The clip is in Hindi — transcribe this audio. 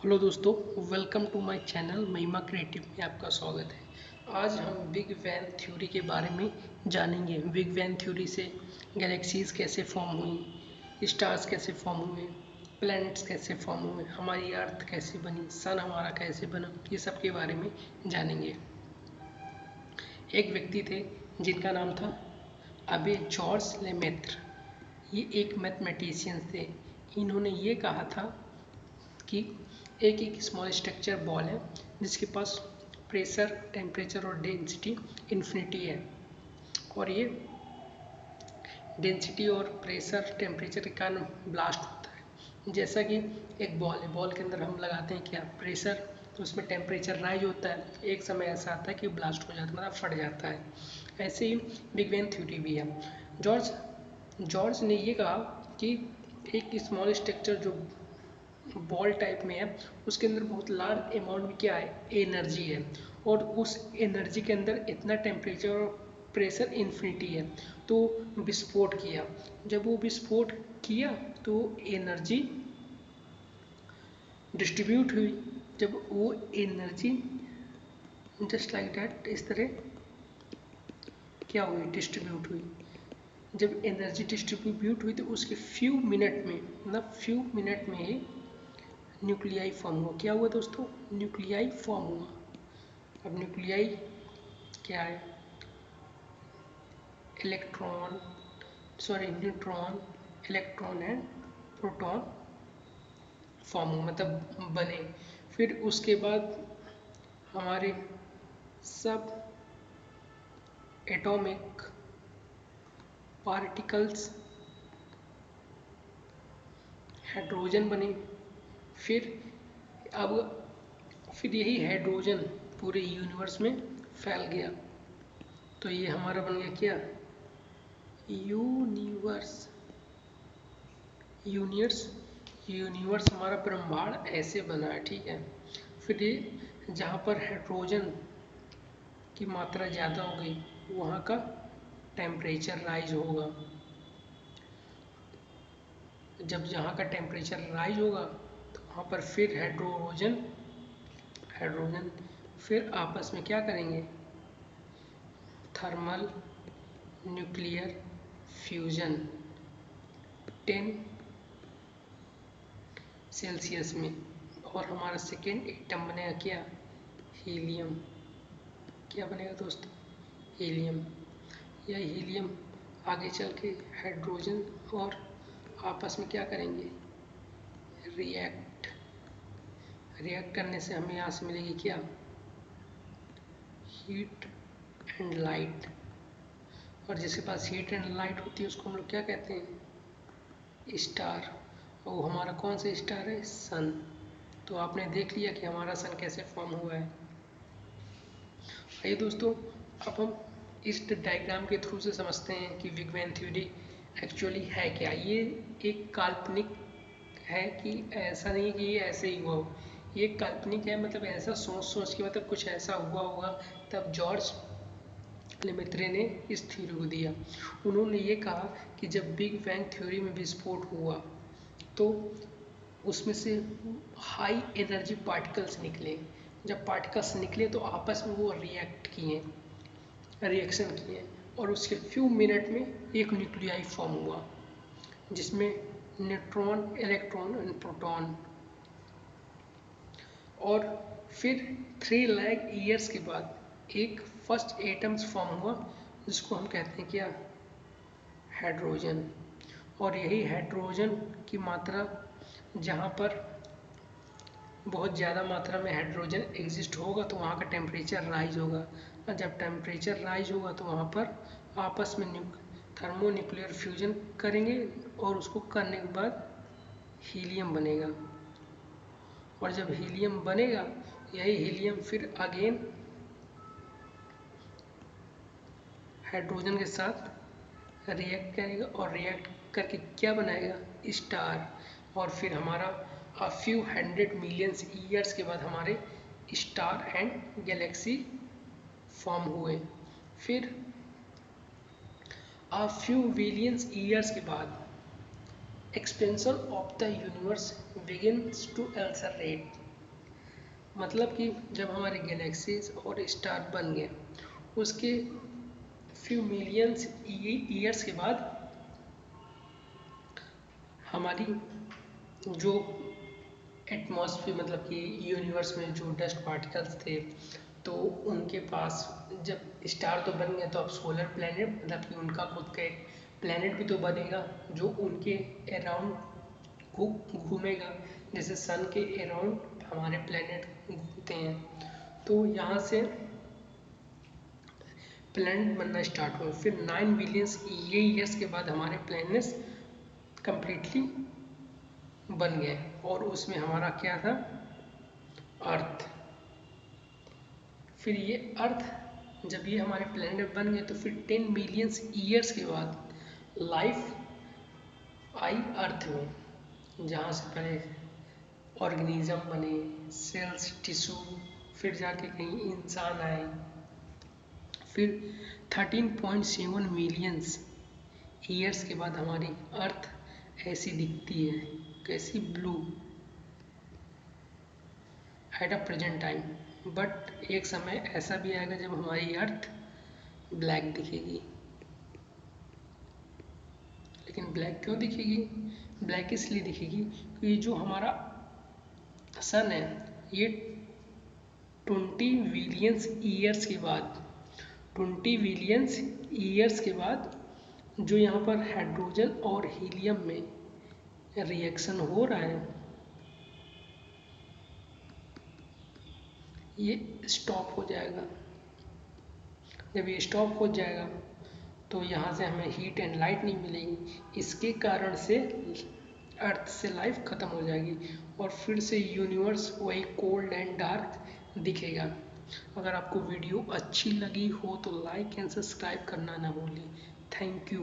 हेलो दोस्तों, वेलकम टू माय चैनल महिमा क्रिएटिव में आपका स्वागत है। आज हम बिग बैंग थ्योरी के बारे में जानेंगे। बिग बैंग थ्योरी से गैलेक्सीज कैसे फॉर्म हुई, स्टार्स कैसे फॉर्म हुए, प्लैनेट्स कैसे फॉर्म हुए, हमारी अर्थ कैसे बनी, सन हमारा कैसे बना, ये सब के बारे में जानेंगे। एक व्यक्ति थे जिनका नाम था अबे जॉर्ज लेमेत्र। ये एक मैथमेटिशियन थे। इन्होंने ये कहा था कि एक स्मॉल स्ट्रक्चर बॉल है जिसके पास प्रेशर, टेम्परेचर और डेंसिटी इन्फिनिटी है, और ये डेंसिटी और प्रेशर टेम्परेचर के कारण ब्लास्ट होता है। जैसा कि एक बॉल है, बॉल के अंदर हम लगाते हैं क्या, प्रेशर, तो उसमें टेम्परेचर राइज होता है। एक समय ऐसा आता है कि ब्लास्ट हो जाता है, मतलब फट जाता है। ऐसे ही बिग बैंग थ्योरी भी है। जॉर्ज जॉर्ज ने ये कहा कि एक स्मॉल स्ट्रक्चर जो बॉल टाइप में है, उसके अंदर बहुत लार्ज अमाउंट में क्या है, एनर्जी है, और उस एनर्जी के अंदर इतना टेम्परेचर और प्रेशर इन्फिनिटी है। तो विस्फोट किया। जब वो विस्फोट किया तो एनर्जी डिस्ट्रीब्यूट हुई। जब वो एनर्जी जस्ट लाइक दैट, इस तरह क्या हुई, डिस्ट्रीब्यूट हुई। जब एनर्जी डिस्ट्रीब्यूट हुई तो उसके फ्यू मिनट में, मतलब फ्यू मिनट में ही न्यूक्लियाई फॉर्म हुआ। क्या हुआ दोस्तों, न्यूक्लियाई फॉर्म हुआ। अब न्यूक्लियाई क्या है, electron, sorry neutron, electron and proton form हुआ, मतलब बने। फिर उसके बाद हमारे सब एटॉमिक पार्टिकल्स हाइड्रोजन बने। फिर अब फिर यही हाइड्रोजन पूरे यूनिवर्स में फैल गया। तो ये हमारा बन गया क्या, यूनिवर्स। यूनिवर्स यूनिवर्स हमारा ब्रह्मांड ऐसे बना है, ठीक है। फिर ये जहाँ पर हाइड्रोजन की मात्रा ज़्यादा हो गई, वहाँ का टेम्परेचर राइज होगा। जब जहाँ का टेम्परेचर राइज होगा तो वहाँ पर फिर हाइड्रोजन हाइड्रोजन फिर आपस में क्या करेंगे, थर्मल न्यूक्लियर फ्यूजन 10 सेल्सियस में। और हमारा सेकेंड एटम बनेगा क्या, हीलियम। क्या बनेगा दोस्तों, हीलियम। यह हीलियम आगे चल के हाइड्रोजन और आपस में क्या करेंगे, रिएक्ट। रिएक्ट करने से हमें यहाँ से मिलेगी क्या, हीट एंड लाइट। और जिसके पास हीट एंड लाइट होती है उसको हम लोग क्या कहते हैं, स्टार। और वो हमारा कौन सा स्टार है, सन। तो आपने देख लिया कि हमारा सन कैसे फॉर्म हुआ है। आइए दोस्तों, अब हम इस डायग्राम के थ्रू से समझते हैं कि बिग बैंग थ्योरी एक्चुअली है क्या। ये एक काल्पनिक है, कि ऐसा नहीं कि ये ऐसे ही हुआ हो। ये काल्पनिक है, मतलब ऐसा सोच सोच के, मतलब कुछ ऐसा हुआ होगा तब जॉर्ज लेमेत्रे ने इस थ्योरी को दिया। उन्होंने ये कहा कि जब बिग बैंग थ्योरी में विस्फोट हुआ तो उसमें से हाई एनर्जी पार्टिकल्स निकले। जब पार्टिकल्स निकले तो आपस में वो रिएक्ट किए, रिएक्शन किए, और उसके फ्यू मिनट में एक न्यूक्लियाई फॉर्म हुआ जिसमें न्यूट्रॉन, इलेक्ट्रॉन एंड प्रोटॉन। और फिर 3 लाख ईयर्स के बाद एक फर्स्ट एटम्स फॉर्म हुआ जिसको हम कहते हैं क्या, हाइड्रोजन। और यही हाइड्रोजन की मात्रा, जहाँ पर बहुत ज़्यादा मात्रा में हाइड्रोजन एग्जिस्ट होगा तो वहाँ का टेम्परेचर राइज होगा, और जब टेम्परेचर राइज होगा तो वहाँ पर आपस में थर्मो न्यूक्लियर फ्यूजन करेंगे, और उसको करने के बाद हीलियम बनेगा। और जब हीलियम बनेगा, यही हीलियम फिर अगेन हाइड्रोजन के साथ रिएक्ट करेगा, और रिएक्ट करके क्या बनाएगा, स्टार। और फिर हमारा फ्यू हंड्रेड मिलियंस ईयर्स के बाद हमारे स्टार एंड गैलेक्सी फॉर्म हुए। फिर फ्यू बिलियंस ईयर्स के बाद expansion of the universe begins to accelerate. मतलब कि जब हमारे गैलेक्सीज और स्टार बन गए उसके फ्यू मिलियंस ईयर्स के बाद हमारी जो एटमॉस्फेयर मतलब कि यूनिवर्स में जो डस्ट पार्टिकल्स थे तो उनके पास जब स्टार तो बन गया तो अब सोलर प्लैनेट मतलब कि उनका खुद का एक प्लैनेट भी तो बनेगा जो उनके अराउंड घूमेगा, जैसे सन के अराउंड हमारे प्लैनेट घूमते हैं। तो यहाँ से प्लैनेट बनना स्टार्ट हुआ। फिर 9 बिलियंस ईयर्स के बाद हमारे प्लैनेट्स कंप्लीटली बन गए और उसमें हमारा क्या था, अर्थ। फिर ये अर्थ जब ये हमारे प्लैनेट बन गए तो फिर 10 बिलियंस ईयर्स के बाद लाइफ आई अर्थ में, जहाँ से पहले ऑर्गेनिज्म बने, सेल्स, टिश्यू, फिर जाके कहीं इंसान आए। फिर 13.7 मिलियंस ईयर्स के बाद हमारी अर्थ ऐसी दिखती है, कैसी, blue at a present time. But एक समय ऐसा भी आएगा जब हमारी अर्थ ब्लैक दिखेगी। लेकिन ब्लैक क्यों दिखेगी? ब्लैक इसलिए दिखेगी क्योंकि जो हमारा सन है ये 20 बिलियंस ईयर्स के बाद जो यहाँ पर हाइड्रोजन और हीलियम में रिएक्शन हो रहा है ये स्टॉप हो जाएगा। जब ये स्टॉप हो जाएगा तो यहाँ से हमें हीट एंड लाइट नहीं मिलेगी, इसके कारण से अर्थ से लाइफ खत्म हो जाएगी और फिर से यूनिवर्स वही कोल्ड एंड डार्क दिखेगा। अगर आपको वीडियो अच्छी लगी हो तो लाइक एंड सब्सक्राइब करना ना भूलें। Thank you.